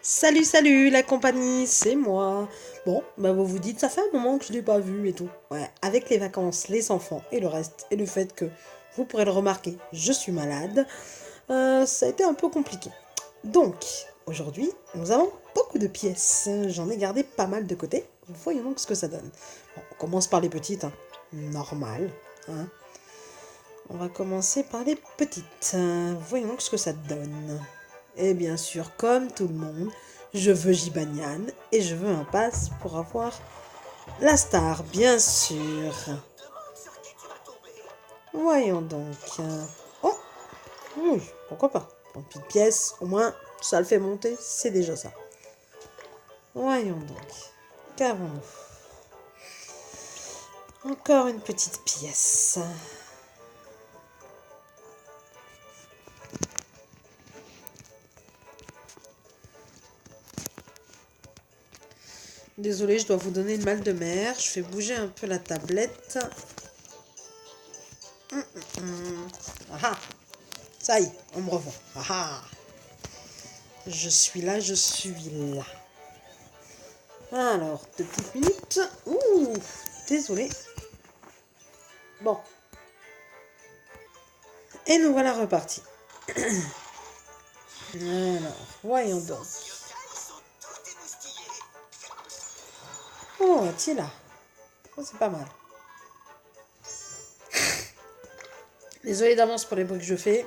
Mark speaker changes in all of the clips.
Speaker 1: Salut, salut la compagnie, c'est moi. Bon, bah vous vous dites, ça fait un moment que je l'ai pas vu et tout. Ouais, avec les vacances, les enfants et le reste, et le fait que, vous pourrez le remarquer, je suis malade, ça a été un peu compliqué. Donc, aujourd'hui, nous avons beaucoup de pièces. J'en ai gardé pas mal de côté. Voyons donc ce que ça donne. Bon, on commence par les petites, hein. Normal, hein. On va commencer par les petites. Voyons donc ce que ça donne. Et bien sûr, comme tout le monde, je veux Jibanian et je veux un pass pour avoir la star, bien sûr. Voyons donc. Oh, oui, pourquoi pas. Une petite pièce, au moins, ça le fait monter, c'est déjà ça. Voyons donc. Qu'avons-nous? Encore une petite pièce. Désolée, je dois vous donner le mal de mer. Je fais bouger un peu la tablette. Ah ah, ça y est, on me revoit. Ah ah, je suis là, je suis là. Alors, 2 petites minutes. Ouh, désolé. Bon, et nous voilà repartis. Alors, voyons donc. Oh, tiens là. Oh, c'est pas mal. Désolé d'avance pour les bruits que je fais.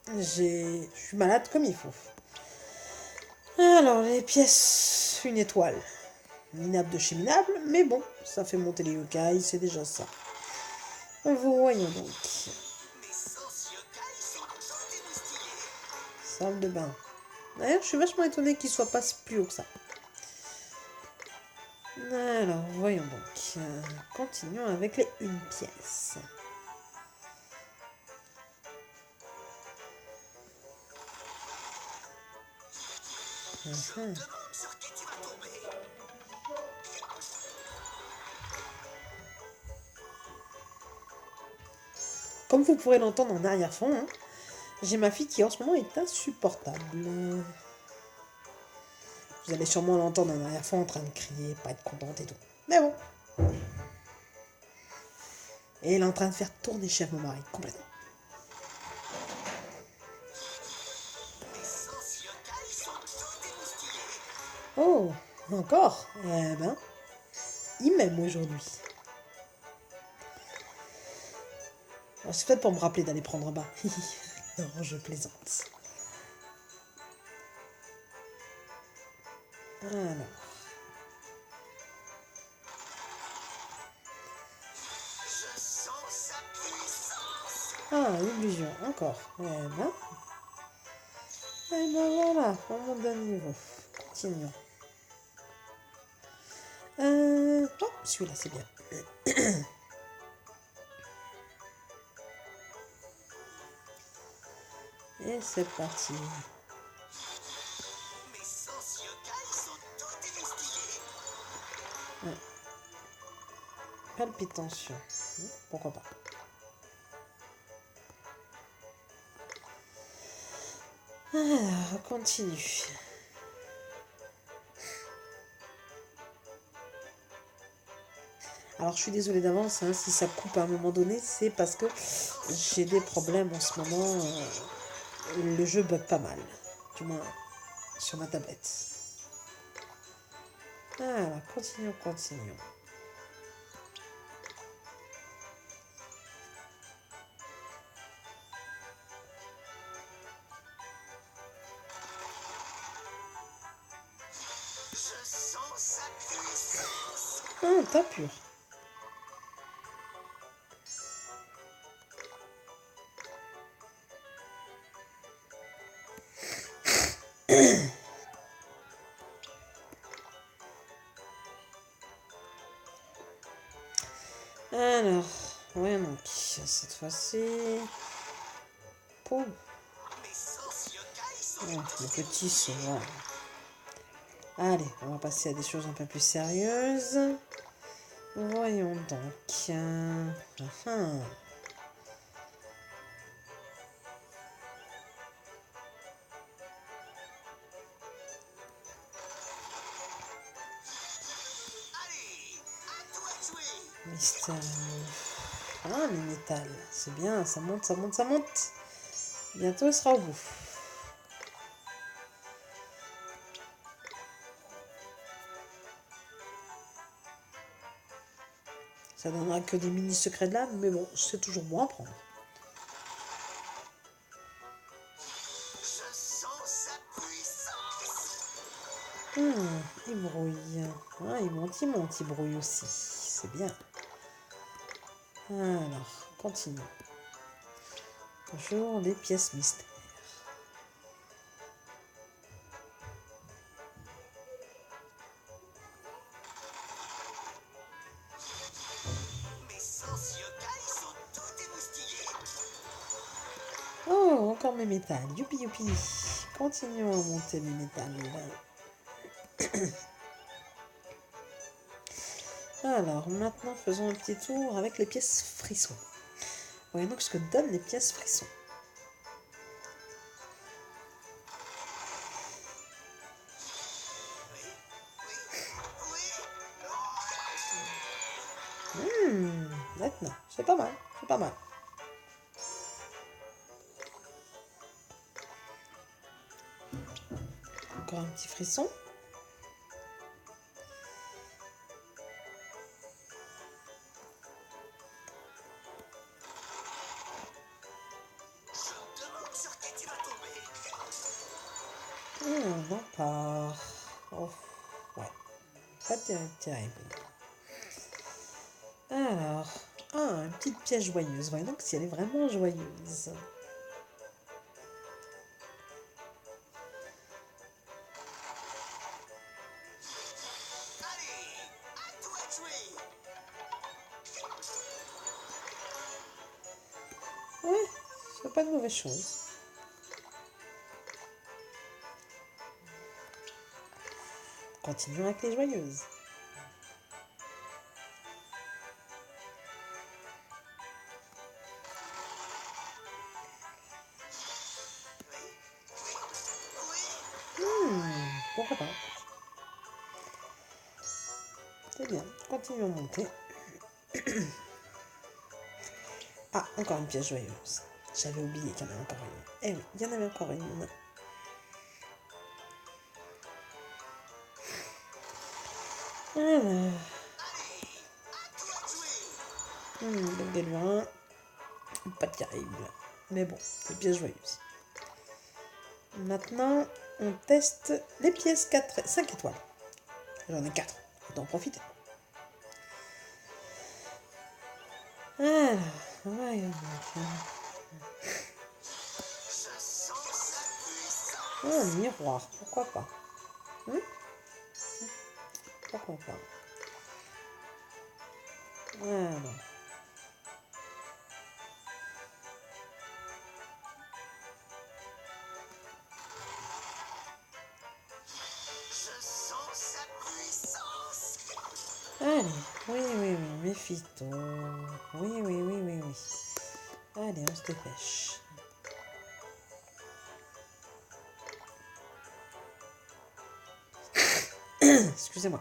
Speaker 1: Je suis malade comme il faut. Alors, les pièces, une étoile. Minable de chez Minable, mais bon, ça fait monter les yokai, c'est déjà ça. Voyons donc. Salle de bain. D'ailleurs, je suis vachement étonnée qu'il soit pas plus haut que ça. Alors, voyons donc. Continuons avec les une pièce. Comme vous pourrez l'entendre en arrière-fond, hein, j'ai ma fille qui en ce moment est insupportable. Vous allez sûrement l'entendre en arrière-fond en train de crier, pas être contente et tout. Mais bon. Et elle est en train de faire tourner chef mon mari, complètement. Oh, encore? Eh ben, il m'aime aujourd'hui. C'est fait pour me rappeler d'aller prendre un bain. Non, je plaisante. Alors. Ah, illusion, encore. Eh ben voilà, on monte d'un niveau. Continuons. Oh, celui-là, c'est bien. Et c'est parti. Ouais. Palpitation. Pourquoi pas. Alors, on continue. Alors, je suis désolée d'avance, hein, si ça coupe à un moment donné, c'est parce que j'ai des problèmes en ce moment. Le jeu bug pas mal. Du moins, sur ma tablette. Alors, continuons, continuons. Ah, t'as pur. Alors, ouais, donc, cette fois-ci. Poum. Ouais, les petits sont. Voilà. Allez, on va passer à des choses un peu plus sérieuses. Voyons donc. Mystère. Ah, les métal. C'est bien, ça monte, ça monte, ça monte. Bientôt, il sera au bout. Ça donnera que des mini secrets de l'âme, mais bon, c'est toujours bon à prendre. Il brouille. Ah, il brouille aussi. C'est bien. Alors, continue. Toujours les pièces mystères. Oh, encore mes métals. Youpi, youpi. Continuons à monter mes métals. Alors, maintenant, faisons un petit tour avec les pièces frissons. Voyons donc ce que donnent les pièces frissons. Maintenant, c'est pas mal, c'est pas mal. Encore un petit frisson. On en part. Oh, ouais, pas terrible. Alors, une petite pièce joyeuse. Voyons donc si elle est vraiment joyeuse. Ouais, c'est pas de mauvaise chose. Continuons avec les joyeuses. Pourquoi pas? C'est bien, continuons à monter. Ah, encore une pièce joyeuse. J'avais oublié qu'il y en avait encore une. Eh oui, il y en avait encore une. Alors. Donc des lurins. Pas terrible. Mais bon, les pièces joyeuses. Maintenant, on teste les pièces 5 étoiles. J'en ai 4. Faut en profiter. Alors, voyons donc. Un miroir, pourquoi pas? Pourquoi pas? Alors. Allez, oui, Méphisto. Oui. Allez, on se dépêche. Excusez-moi.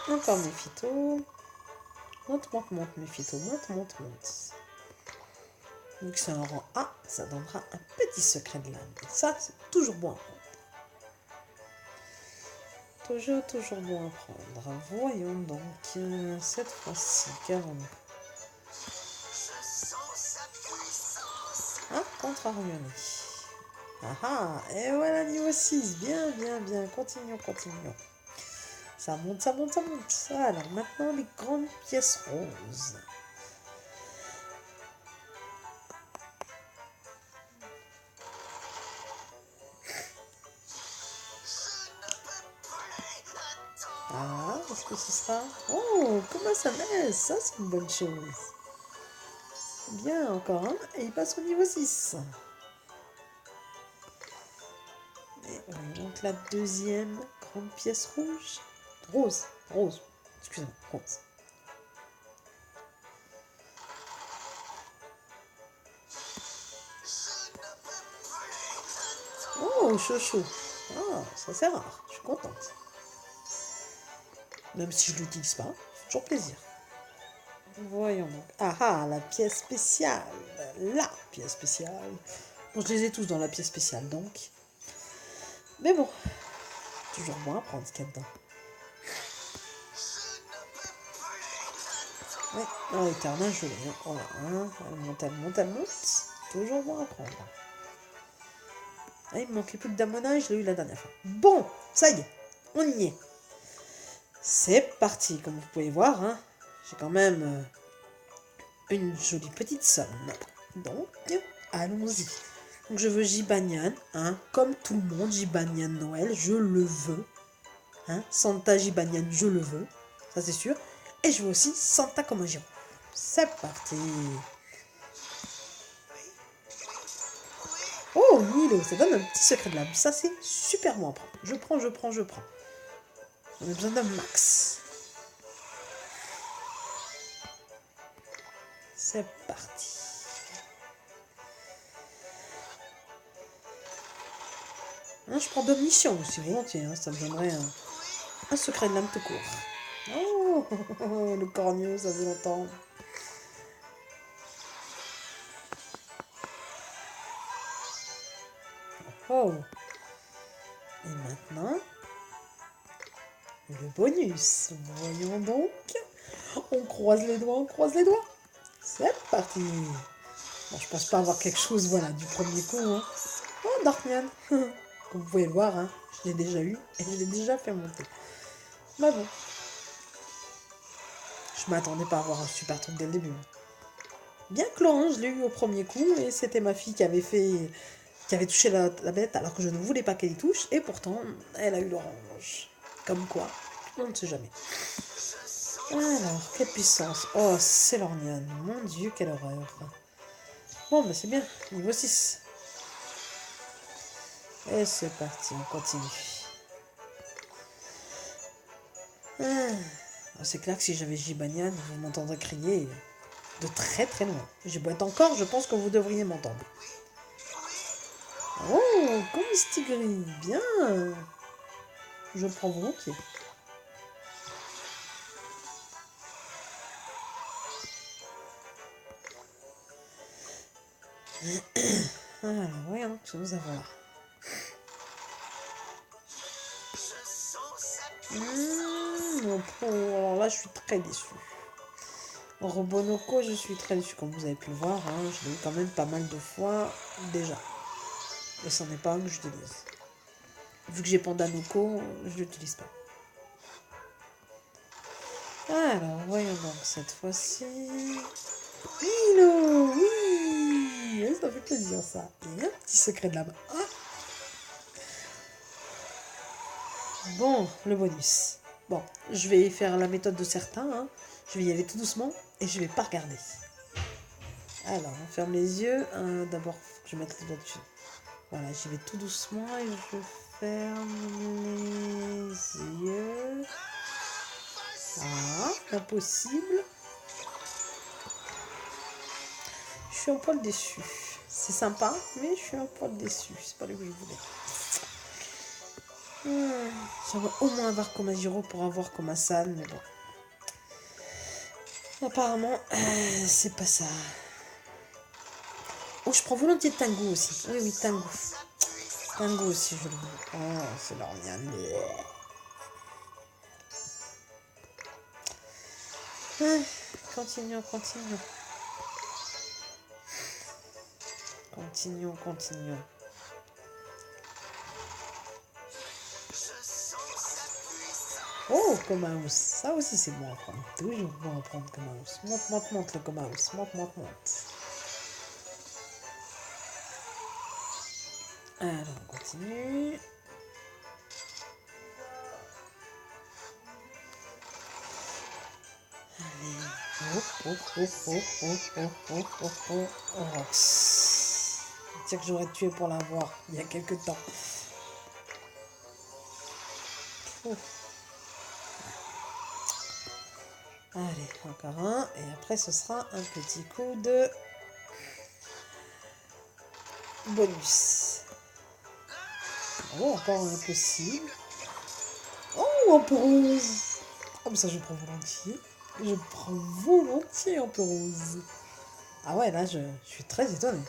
Speaker 1: Encore Méphisto. Monte, Méphisto. Monte. Vu que c'est un rang A, ça donnera un petit secret de l'âme. Et ça, c'est toujours bon à prendre. Toujours bon à prendre. Voyons donc, cette fois-ci, qu'avons-nous? Ah, contrarioni. Et voilà, niveau 6. Bien. Continuons. Ça monte. Alors, maintenant, les grandes pièces roses. Ah, est-ce que ce sera... Oh, comment ça baisse? Ça, c'est une bonne chose. Bien, encore un. Et il passe au niveau 6. Et donc la deuxième grande pièce rouge. Rose. Excusez-moi, rose. Oh, chaud. Ah, ça c'est rare. Je suis contente. Même si je ne l'utilise pas, c'est toujours plaisir. Voyons donc. La pièce spéciale. La pièce spéciale. Bon, je les ai tous dans la pièce spéciale, donc. Mais bon, toujours bon à prendre ce qu'il y a dedans. Ouais, oh, Eterna, je l'ai. Voilà, hein. Elle monte. Toujours bon à prendre. Ah, il me manquait plus que Damona, je l'ai eu la dernière fois. Bon, ça y est, on y est. C'est parti, comme vous pouvez voir, hein. J'ai quand même une jolie petite somme. Donc, allons-y. Donc, je veux Jibanyan, hein, comme tout le monde, Jibanyan Noël, je le veux. Hein, Santa Jibanyan, je le veux, ça c'est sûr. Et je veux aussi Santa Komajiro. C'est parti. Oh, Nilo, ça donne un petit secret de l'âme. Ça, c'est super bon à prendre. Je prends. On a besoin d'un max. C'est parti. Hein, je prends d'omniscient aussi, volontiers. Hein, ça me donnerait un secret de l'âme tout court. Oh, le cornio, ça fait longtemps. Oh. Et maintenant, le bonus. Voyons donc. On croise les doigts. C'est parti. Bon, je pense pas avoir quelque chose, voilà, du premier coup. Hein. Oh, Darkman. Comme vous pouvez le voir, hein, je l'ai déjà eu et je l'ai déjà fait monter. Bah bon. Je m'attendais pas à avoir un super truc dès le début. Bien que l'orange, je l'ai eu au premier coup et c'était ma fille qui avait touché la bête alors que je ne voulais pas qu'elle y touche et pourtant, elle a eu l'orange. Comme quoi, on ne sait jamais. Alors, quelle puissance. Oh, c'est l'orniane. Mon Dieu, quelle horreur. Bon, bah c'est bien. Niveau 6. Et c'est parti, on continue. C'est clair que si j'avais Jibanyan, vous m'entendrez crier de très très loin. Je boite encore, je pense que vous devriez m'entendre. Oh, comme Mistigris, bien. Je le prends volontiers. Alors, voyons ce que nous avons là. Alors là, je suis très déçue. Robonoko, je suis très déçue. Comme vous avez pu le voir, hein, je l'ai eu quand même pas mal de fois déjà. Et c'en est pas un que j'utilise. Vu que j'ai Pandanoko, je l'utilise pas. Alors, voyons donc cette fois-ci. Milo, oui, ça fait plaisir ça. Et un petit secret de l'âme. Ah. Bon, le bonus. Bon, je vais faire la méthode de certains. Hein. Je vais y aller tout doucement et je vais pas regarder. Alors, on ferme les yeux. D'abord, je vais mettre les doigts dessus. Voilà, j'y vais tout doucement et je ferme les yeux. Ah, impossible. Je suis un poil déçue. C'est sympa, mais je suis un poil déçue. C'est pas le que je voulais. J'aimerais au moins avoir Komajiro pour avoir Komasan, mais bon. Apparemment, c'est pas ça. Oh, je prends volontiers Tango aussi. Oui, Tango. Tango aussi, je le veux. Oh, c'est l'orniane. Continuons. Oh, Komaus. Ça aussi, c'est bon à prendre. Toujours bon à prendre, Komaus. Monte, le Komaus. Monte. Alors, on continue. Allez. Oh. C'est que j'aurais tué pour l'avoir il y a quelques temps. Allez, encore un. Et après, ce sera un petit coup de bonus. Oh, encore impossible. Oh, un peu rose. Ah, mais ça, je prends volontiers. Je prends volontiers un peu rose. Ah ouais, là, je suis très étonnée.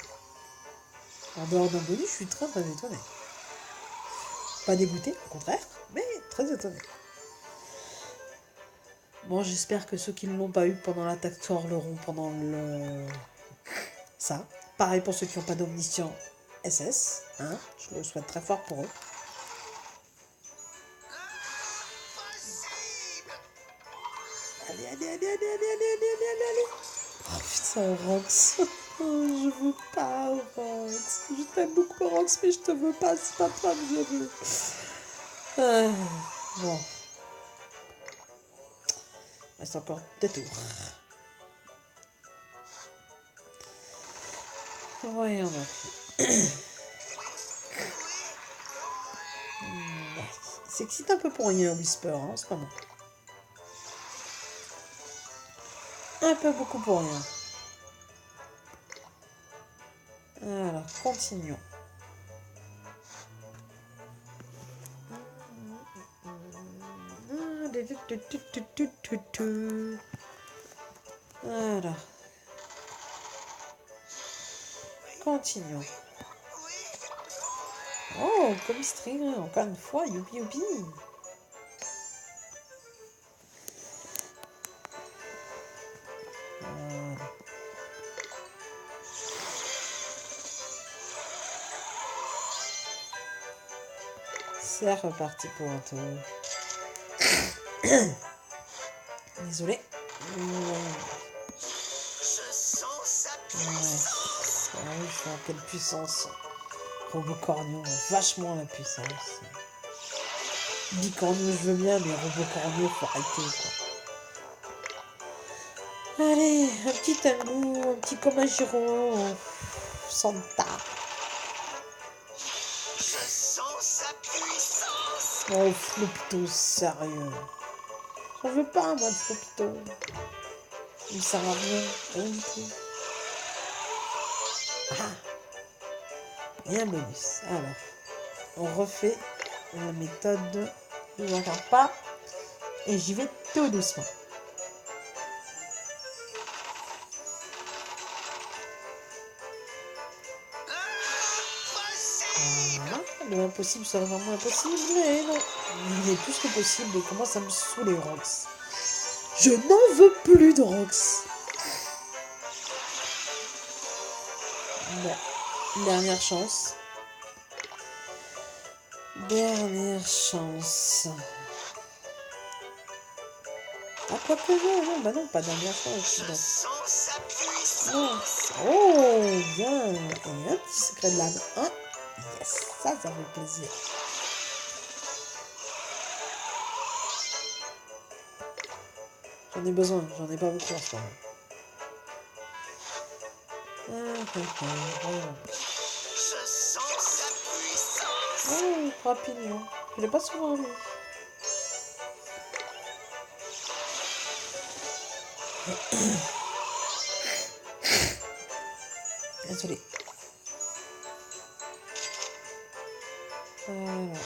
Speaker 1: En dehors d'un bonus, je suis très très étonnée. Pas dégoûtée, au contraire, mais très étonnée. Bon, j'espère que ceux qui ne l'ont pas eu pendant l'attaque Thor l'auront pendant le... ça. Pareil pour ceux qui n'ont pas d'omniscient SS. Hein, je le souhaite très fort pour eux. Allez, allez, allez, allez, allez, allez, allez, allez, allez, allez. Oh putain, Rox. Oh, je veux pas, Rox. Je t'aime beaucoup, Rox, mais je te veux pas. C'est pas toi que je veux. Ah, bon. Il reste encore 2 tours. Voyons donc. C'est excite un peu pour rien, Whisper, hein, en ce moment. Un peu beaucoup pour rien. Alors, continuons. Alors, continuons. Oh, comme string, encore une fois, youpi youpi. Voilà. C'est reparti pour un tour. Désolé. Ouais, je suis en quelle puissance. Robocornio, vachement la puissance. Bicornio, je veux bien, mais Robocornio, faut arrêter, quoi. Allez, un petit Tengu, un petit Komajiro, Santa. Oh, Flopito, sérieux. J'en veux pas, moi, de Flopito. Il sert à rien, rien du tout. Ah, et un bonus. Alors, on refait la méthode. Je ne regarde pas. Et j'y vais tout doucement. Voilà. Le impossible serait vraiment impossible, mais non. Il est plus que possible et commence à me saouler, Rox. Je n'en veux plus de Rox. Bon, dernière chance. Dernière chance. Ah, quoi que non, bah non, pas dernière chance. Non. Oh, bien. Et un petit secret de l'âme. Hein? Yes, ça fait plaisir. J'en ai besoin, j'en ai pas beaucoup en ce moment. Oh, rapidement. Je l'ai pas souvent vu. Désolé. Voilà.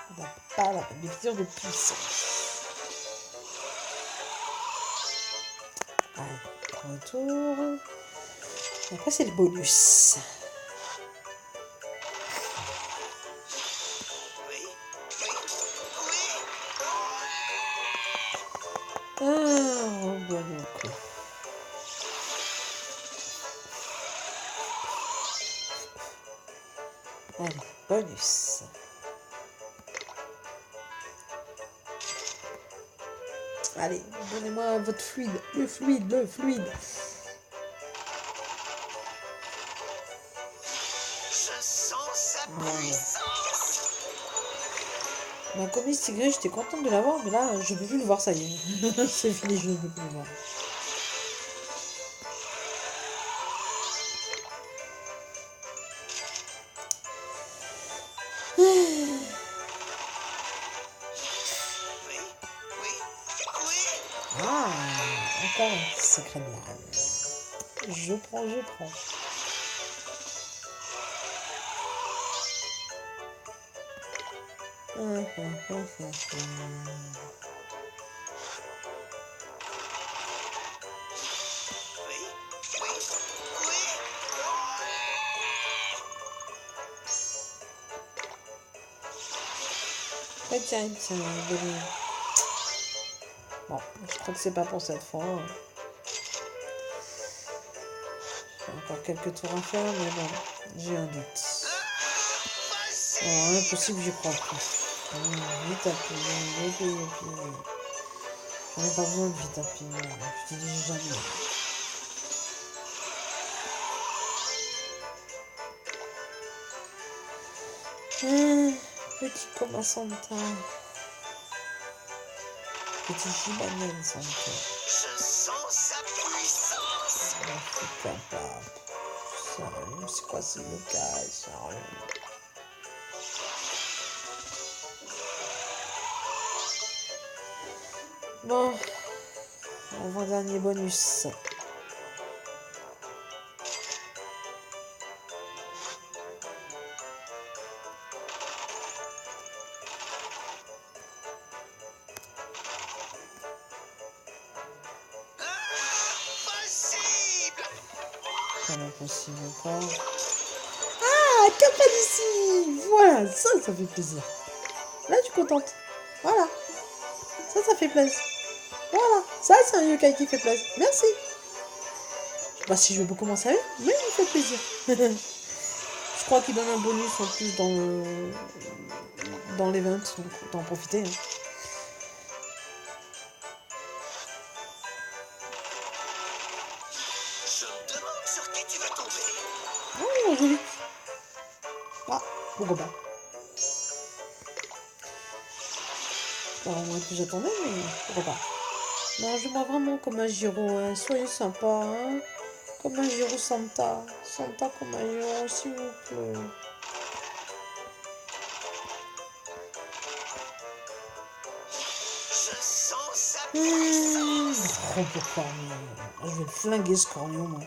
Speaker 1: On n'a pas la bénédiction de puissance. Allez, un tour. Et après, c'est le bonus. Ah, oh, bon, donc. Allez, bonus. Allez, donnez-moi votre fluide. Le fluide, le fluide. Ma comice tigrée, j'étais contente de l'avoir, mais là, je peux plus le voir, ça y est. C'est fini, je ne peux plus le voir. un petit secret de l'âme. Je prends. Tiens, bébé. Bon, je crois que c'est pas pour cette fois. J'ai encore quelques tours à faire, mais bon, j'ai un doute. Oh, impossible, j'y crois plus. Vite à pied, j'en ai pas besoin de vite à pied, je te dis jamais. Petit Coma Santa. Petit Jibanel Santa.
Speaker 2: Je sens sa puissance.
Speaker 1: Je suis capable. Sérieux, c'est quoi ce yokai, sérieux? Bon, avant-dernier bonus. Pas impossible encore. Ah, Kappa d'ici. Voilà, ça fait plaisir. Là, tu es contente. Voilà. Ça fait plaisir. Voilà. Ça, c'est un yokai qui fait plaisir. Merci. Je sais pas si je vais beaucoup m'en servir, mais il fait plaisir. Je crois qu'il donne un bonus en plus dans l'event, donc autant en profiter. Hein.
Speaker 2: Je me demande sur qui tu vas tomber.
Speaker 1: Oh, joli. Ah, pourquoi pas. Pas vraiment que j'attendais, mais pourquoi pas. Non, je vois vraiment comme un Giro, hein. Soyez sympa, hein. Comme un Giro Santa. Santa comme un Giro, s'il vous plaît.
Speaker 2: Je sens sa puissance.
Speaker 1: Oh, pourquoi je vais le flinguer, ce corneau, moi.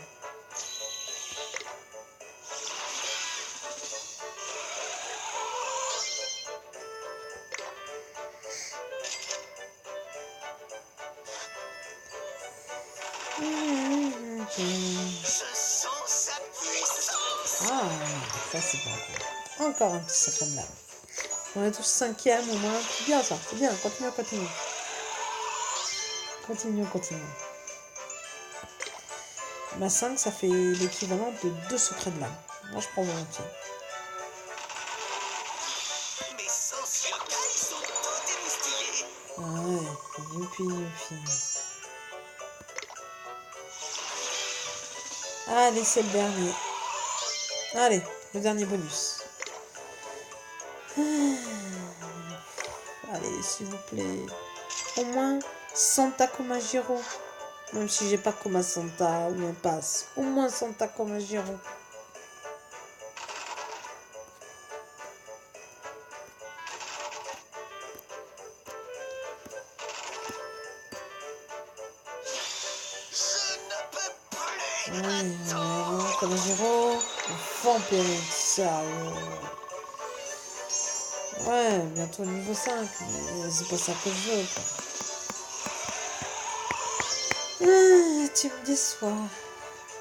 Speaker 2: Je sens sa puissance.
Speaker 1: Ah, ça c'est pas cool. Encore un petit secret de l'âme. On est tous 5e au moins. C'est bien ça, c'est bien. Continue. Continue. Ma 5, ça fait l'équivalent de 2 secrets de l'âme. Moi, je prends volontiers.
Speaker 2: Mes sens yokai sont tout émoustillés.
Speaker 1: Ah ouais, youpi. Allez, c'est le dernier. Allez, le dernier bonus. Allez, s'il vous plaît. Au moins, Santa Komajiro. Même si j'ai pas Koma Santa ou un pass. Au moins Santa Komajiro.
Speaker 2: Je ne peux plus
Speaker 1: Allez,
Speaker 2: attendre.
Speaker 1: Komajiro. Vampirique, sérieux. Ouais, bientôt niveau 5. Mais c'est pas ça que je veux, quoi. Tu me déçois.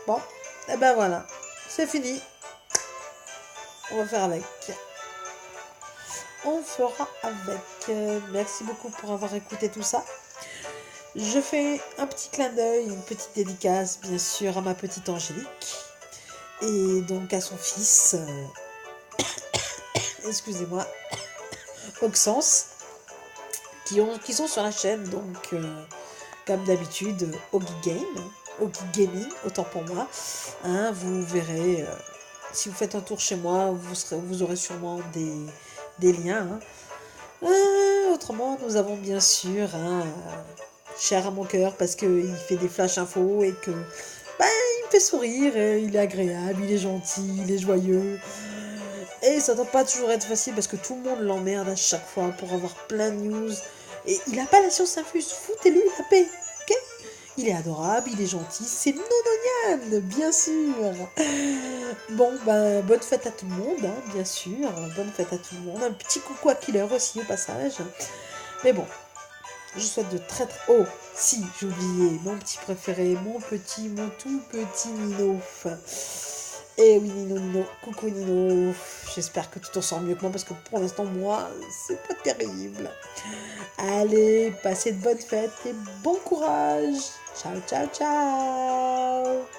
Speaker 1: Bon, et ben voilà. C'est fini. On va faire avec. On fera avec. Merci beaucoup pour avoir écouté tout ça. Je fais un petit clin d'œil, une petite dédicace, bien sûr, à ma petite Angélique. Et donc à son fils. Excusez-moi. Oxens. Qui sont sur la chaîne, donc, comme d'habitude, Ogi Gaming, autant pour moi. Hein, vous verrez, si vous faites un tour chez moi, vous aurez sûrement des liens. Hein. Autrement, nous avons bien sûr, cher à mon cœur, parce qu'il fait des flash infos et que il me fait sourire, il est agréable, il est gentil, il est joyeux. Et ça doit pas toujours être facile parce que tout le monde l'emmerde à chaque fois pour avoir plein de news. Et il a pas la science infuse, foutez-lui la paix, ok? Il est adorable, il est gentil, c'est Nononian, bien sûr. Bon, ben, bonne fête à tout le monde, hein, bien sûr. Bonne fête à tout le monde. Un petit coucou à Killer aussi au passage. Mais bon, je souhaite de très très... Oh, si, j'ai oublié, mon petit préféré, mon tout petit Nino. Eh oui, Nino, coucou Nino. J'espère que tu t'en sors mieux que moi parce que pour l'instant, moi, c'est pas terrible. Allez, passez de bonnes fêtes et bon courage. Ciao, ciao, ciao.